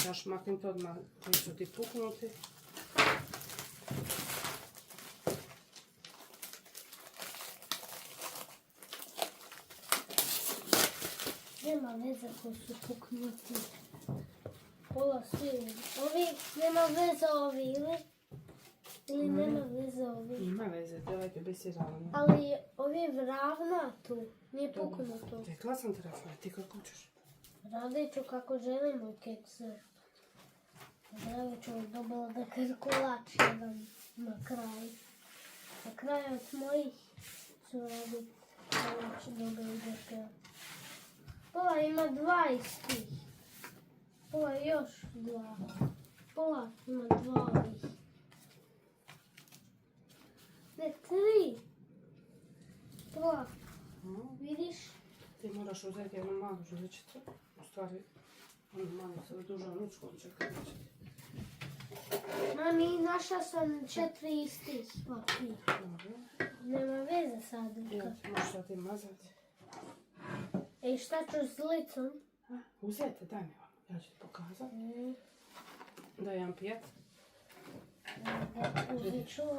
Daš maknuti odmah koji su ti puknuti. Nema veze koji su puknuti. Pola svi. Ovi, nema veze ovi ili nema veze ovi. Ima veze, dajte bez ravno. Ali ovi ravna tu, nije puknuto. Rekla sam ti Rafa, ti kako ćeš? Radit ću kako želim moj keks. Radit ću dobila da kolač jedan na kraju. Na kraju od mojih ću radit kolač dobili da keks. Pola ima dva istih. Pola još dva. Pola ima dva ovih. Ne, tri. Pola. Vidiš? Ti moraš uzeti jednu malu žiličicu. U stvari, onu malu sa dužom ručkom čekaj. Mami, našla sam 4 istih papira. Dobro. Nema veze sad. Ja ti možeš sad ti mazati. Ej, šta ću s licom? Uzete, daj mi vam. Ja ću ti pokazati. Daj jedan pijet.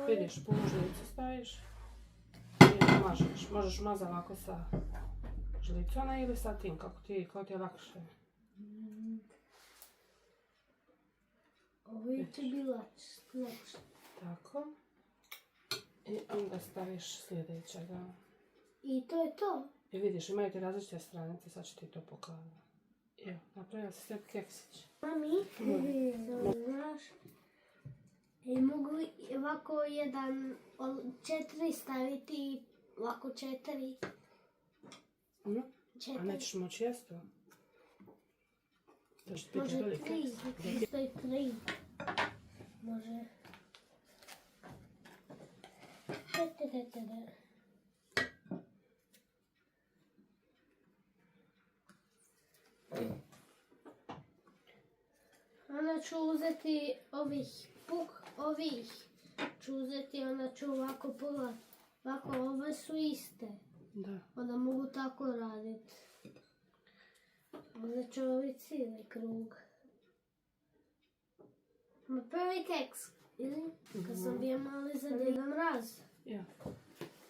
Vidiš, punu žlicu staviš. I mažeš. Možeš mazati ovako sa žlicom ili sa tim, kako ti je lakše. Ovo će biti lakše. Tako. I onda staviš sljedećega. I to je to. I vidiš, imaju ti različite stranice, sad ću ti to pokazati. Evo, napravila si sebi keksić. Mami, znaš, mogu ovako jedan od 4 staviti, ovako 4. A nećeš moći jesti to? To će biti Može veliki 3, keks. to je 3. Može. Onda ću uzeti ovih. Ću uzeti, onda ću ovako pola. Ovako, ove su iste. Da. Onda mogu tako raditi. Onda ću ovi cijeli krug. Prvi keks. Ili? Kad sam bio mali za Deda Mraz. Ja.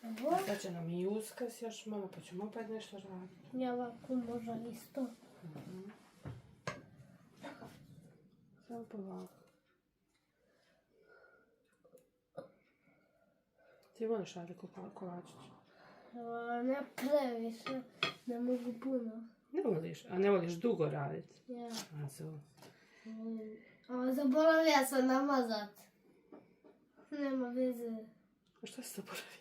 Evo. Sad će nam i uskrs još malo, pa ćemo opet nešto raditi. Ja ovako možda isto. Samo polako. Ti voliš raditi kolačić? Ne previše, ne mogu puno. Ne voliš, a ne voliš dugo raditi? Ja. A so. Zaboravila sam namazat. Nema veze. A šta si zaboravio?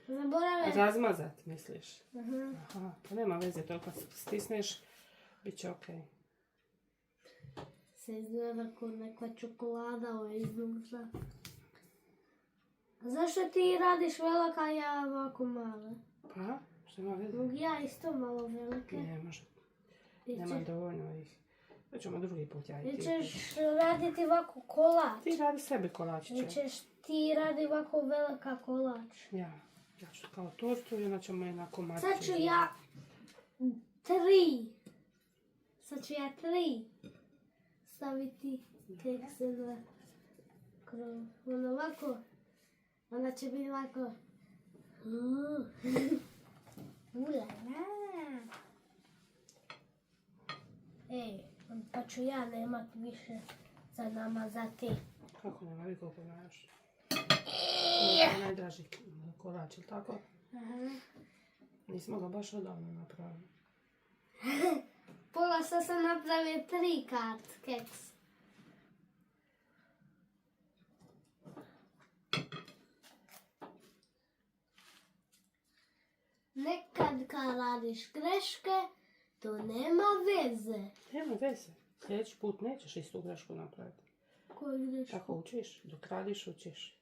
Zaboravila. Razmazat, misliš? Aha. Aha, pa nema veze, to kad stisneš, bit će okej. Se izgleda kao neka čokolada ovo iznutra. A zašto ti radiš velika, a ja ovako male? Pa, što ima veze? Mogu ja isto malo velike? Ne, može. Nema dovoljno ih. To ćemo drugi put ja i Ili ti. ćeš raditi ovako kolač? Ti radi sebi kolačiće. Ili ćeš ti radi ovako velika kolač? Ja ću kao tortu i onda ćemo je na komadiće. Sad ću ja 3. Sad ću ja 3 staviti kekse na krov. Onda ovako. Onda će biti ovako. Ulala. Ej, pa ću ja nemat više za namazati. Kako nema, vi koliko znaš? Ovo je najdraži kolač, ili tako? Aha. Nismo ga baš odavno napravili. Pola sad sam napravio 3 kat keks. Nekad kad radiš greške, to nema veze. Nema veze. Sljedeći put nećeš istu grešku napraviti. Koju grešku? Tako učiš, dok radiš učiš.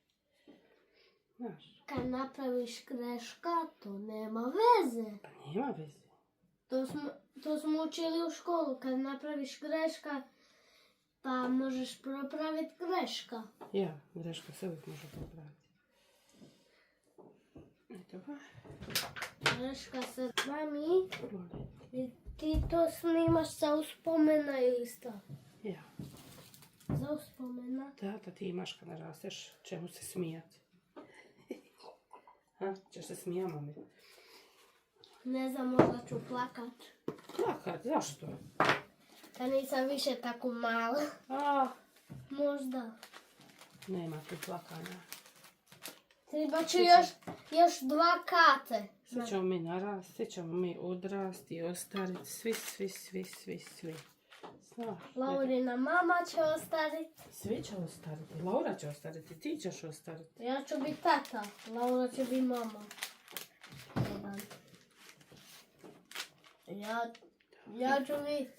Znaš, Kad napraviš greška, to nema veze. pa nema veze. To smo učili u školu. Kad napraviš greška, pa možeš popraviti greška. Ja, greška se uvijek može popraviti. Eto ba. Greška se mami. Voli. I ti to snimaš sa uspomena ili šta? Ja. za uspomena. Da ti imaš kad narasteš, čemu se smijati. Ha, ćeš se smijati, mami? Ne znam, možda ću plakat. Plakat, zašto? Kad nisam više tako mala. A, Možda. nema tu plakanja. Treba ću još 2 kate. Sve ćemo mi narasti, sve ćemo mi odrasti, ostariti, svi. Znaš, Laurina mama će ostariti. svi će ostariti, Laura će ostariti, ti ćeš ostariti. Ja ću biti tata. Laura će biti mama. Ja ću biti...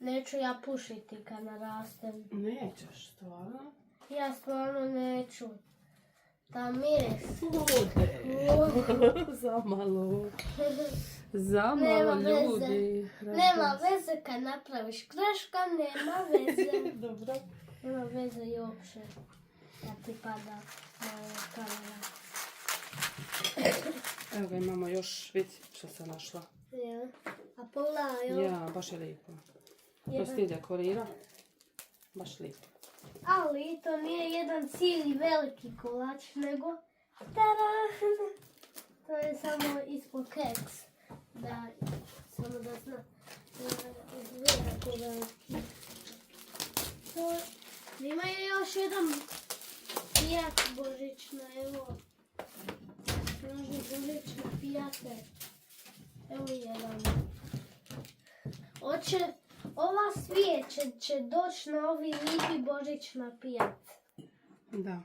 Neću ja pušiti kad narastem. Nećeš, stvarno? Ja stvarno neću. Ta miris. Zamalo Nema veze. ljudi. Nema veze kad napraviš greška, nema veze. Dobro. Nema veze i uopće da ti pada kamera. Evo ga imamo još, vidi što sam našla. Ja. A pogledaj, Ja, baš je lijepo. To si ti dekorira. Baš lijepo. ali to nije jedan cijeli veliki kolač, nego taran! To je samo ispod keks. Da, samo da zna. Izgleda ko veliki. To, ima je još jedan pijat božićna, evo. Traži božićne pijate. Evo jedan. Ova svijeća će doći na ovi lipi božićna pijat. Da.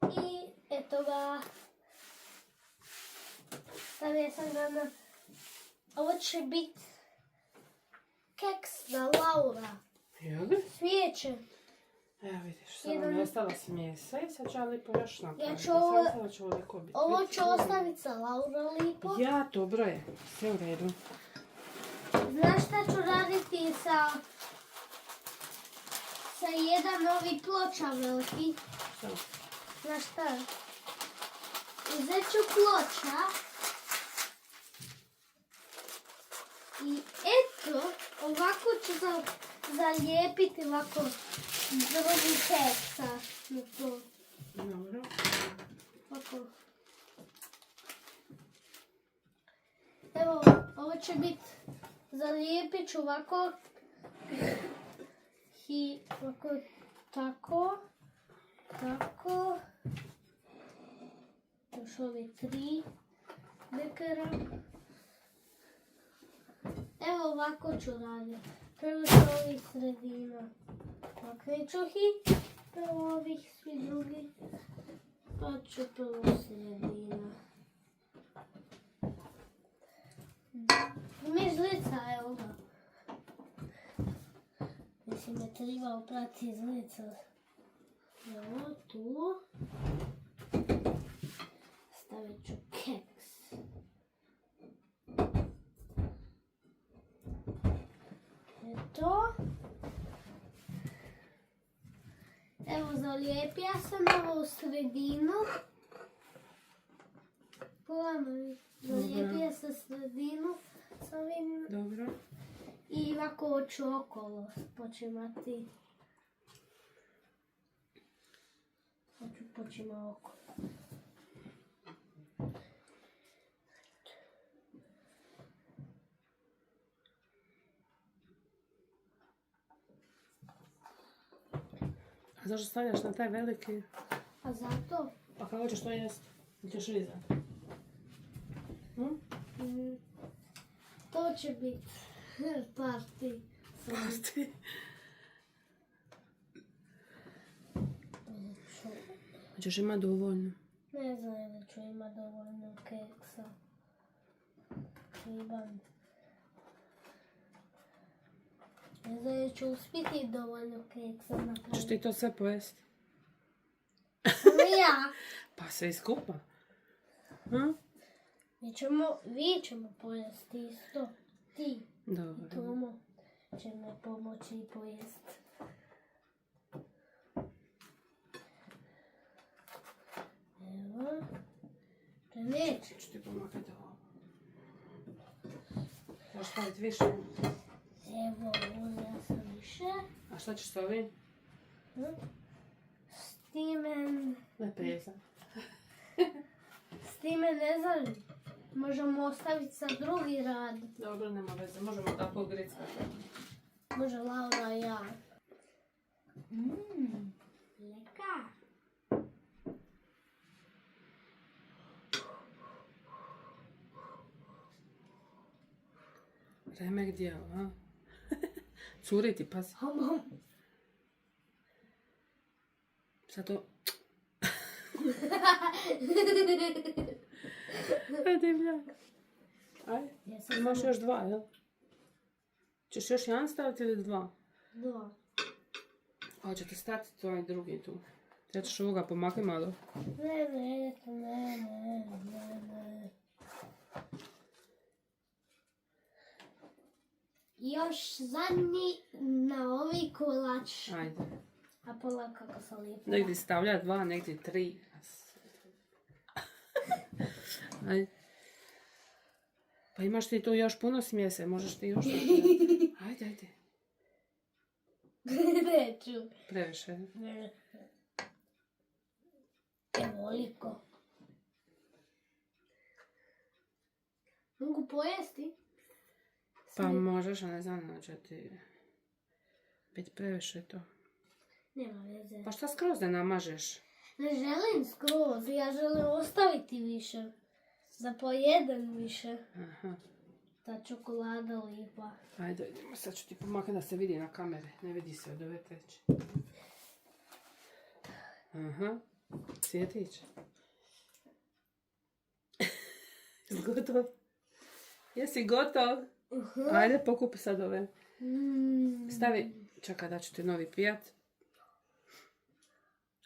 I eto ga. Stavio sam ga na... Ovo će biti keks za Laura. Evo ga. Svijeće. Evo vidiš, samo mi je ostala smjesa i sad ću ja lipo još napraviti. Ja ću ovo- Sada ću lipo biti. Ovo Vidite, ću ostaviti za Laura lipo. Ja, dobro je. Sve u redu. Znaš šta ću raditi sa jedan ovi ploča veliki? Šta? Znaš šta? Uzet ću ploča i eto, ovako ću zalijepiti ovako drugi keksa na to. Dobro. Ovako. Evo, ovo će biti, zalijepit ću ovako i ovako, tako, još ove 3 dekara. Evo ovako ću raditi. Prvo ću ovih sredina. Maknit ću ih, prvo ovih svi drugi. Pa ću prvo sredina. Mi žlica, evo ga. Mislim, me treba oprati žlica. Evo tu. Stavit ću keks. Eto. Evo, zalijepija sam ovo u sredinu. Pogledaj, zalijepija sa sredinu. S ovim. Dobro. I ovako ću okolo počimati. Hoću počima okolo. A zašto stavljaš na taj veliki? A zato? Pa kako ćeš to jest? Ili ćeš lizat? To će biti party. Pasti. Hoćeš imat dovoljno. Ne znam da ću imat dovoljno keksa. Trebam. Ne znam da ću uspjeti dovoljno keksa Hoćeš napraviti. ti to sve pojesti? Samo ja. Pa sve skupa. Hm? Vi ćemo pojesti isto. Ti i Dobro. Tomo će me pomoći i pojesti. Evo. To neće. Ću ti pomakati ovo. Možeš staviti više. Evo, uzela sam više. A šta ćeš s ovim? Ne peza. S time ne znam, možemo ostaviti sa drugi rad. Dobro, nema veze, možemo tako grickati. Može Laura i ja. Lekar. Remek dijelo, a? Curi ti, pazi. Sad to... Divljak. Ajde, imaš još dva, jel? Češ još jedan staviti ili dva? Dva. Hoćete staviti ovaj drugi tu. Ja ćeš ovoga pomakni malo. Ne. Još zadnji na ovi kolač. Ajde. A pola kako se lijepo. Negdje stavlja dva, negdje tri. Ajde. Pa imaš ti tu još puno smjese, možeš ti još... Ajde. Neću. Previše. Evoliko. Mogu pojesti? Pa možeš, a ne znam, znači ti... Biti previše to. Nema veze. Pa šta skroz ne namažeš? Ne želim skroz, ja želim ostaviti više. Za pojedan više. Aha. Ta čokolada lijepa. Ajde, idemo, sad ću ti pomakati da se vidi na kamere. Ne vidi se od ove treće. Aha, cvjetić. Jesi gotov? Jesi gotov? Ajde, pokupi sad ove. Stavi, čekaj da ću ti novi pijat.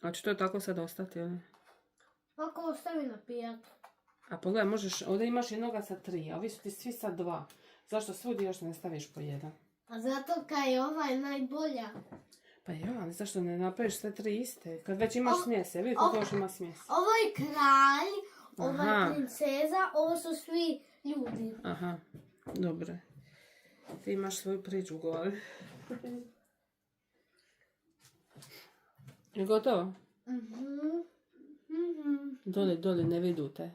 A će to tako sad ostati, ili? Ako ostavi na pijat. A pogledaj, možeš, ovdje imaš jednoga sa 3, a ovi su ti svi sa 2. Zašto svudi još ne staviš po jedan? A zato kaj je ovaj najbolja. Pa ja, ali zašto ne napraviš sve 3 iste? Kad već imaš smjese, vidi koliko još ima smjese. Ovo je kralj, ova Aha. je princeza, ovo su svi ljudi. Aha, dobro. Ti imaš svoju priču gore. Je gotovo? Doli, ne vidu te.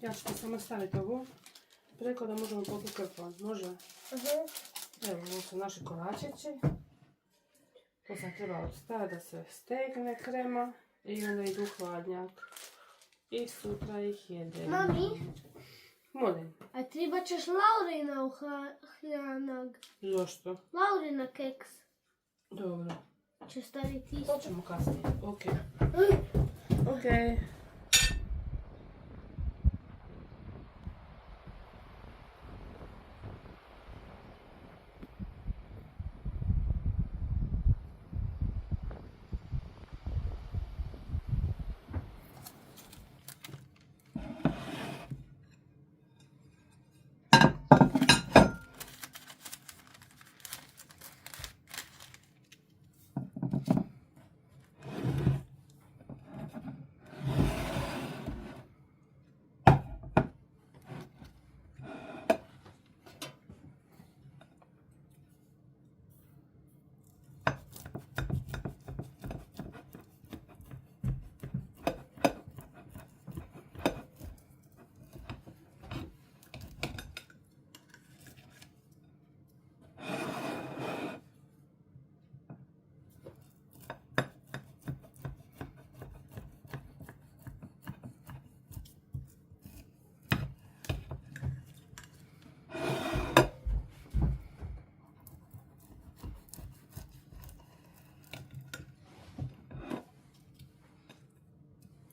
Ja ću ti samo staviti ovo. Preko da možemo pokukrpati. Može? Evo, ovo su naši kolačići. To sam treba odstaviti da se stegne krema. I onda idu u hladnjak. I sutra ih jedemo. Mami? Molim. A treba ćeš Laurina u hladnjak. Zašto? Laurina keks. Dobro. Će staviti To isto. ćemo kasnije. Ok. Ok.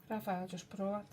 Rafael, ćeš provat?